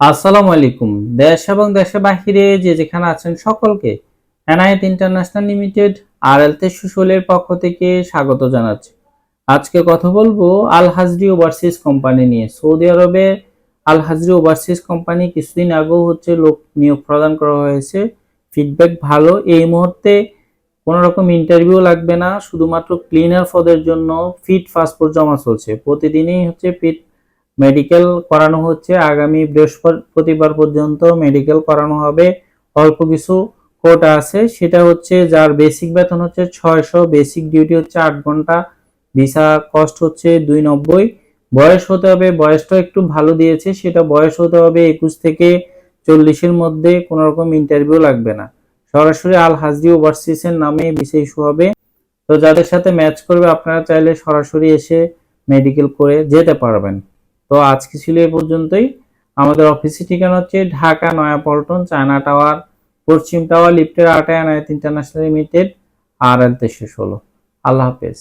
আসসালামু আলাইকুম। দেশ এবং দেশের বাহিরে যে যেখানে আছেন সকলকে এনায়েত ইন্টারন্যাশনাল লিমিটেড আর এল তেশুশলের পক্ষ থেকে স্বাগত জানাচ্ছি। আজকে কথা বলবো আল হাজরি ওভারসিজ কোম্পানি নিয়ে। সৌদি আরবে আল হাজরি ওভারসিজ কোম্পানি কিছুদিন আগেও লোক নিয়োগ প্রদান করা হয়েছে। ফিডব্যাক ভালো। এই মুহূর্তে কোনো রকম ইন্টারভিউ লাগবে না, শুধুমাত্র ক্লিনার পদের জন্য ফিট পাসপোর্ট জমা চলছে। প্রতিদিনই ফিট মেডিকেল করানো হচ্ছে। আগামী বৃহস্পতিবার পর্যন্ত মেডিকেল করানো হবে। অল্প কিছু কোটা আছে, সেটা যার বেসিক বেতন 600, বেসিক ডিউটি 8 ঘন্টা, ভিসা কস্ট 290। বয়স হতে হবে, বয়সটা একটু ভালো দিয়েছে, সেটা বয়স হতে হবে 21 থেকে 40-এর মধ্যে। কোনো রকম ইন্টারভিউ লাগবে না, সরাসরি আল হাজরি ওভারসিজ এর নামে ভিসা ইস্যু হবে। তো যাদের সাথে ম্যাচ করবে আপনারা চাইলে সরাসরি এসে মেডিকেল করে যেতে পারবেন। তো আজকে ছিল এই পর্যন্তই। আমাদের অফিসের ঠিকানা ঢাকা নয়াপল্টন, চায়না টাওয়ার, পশ্চিম টাওয়ার, লিফটের 8 এ এনায়েত ইন্টারন্যাশনাল লিমিটেড, আর এল 1316। আল্লাহ হাফেজ।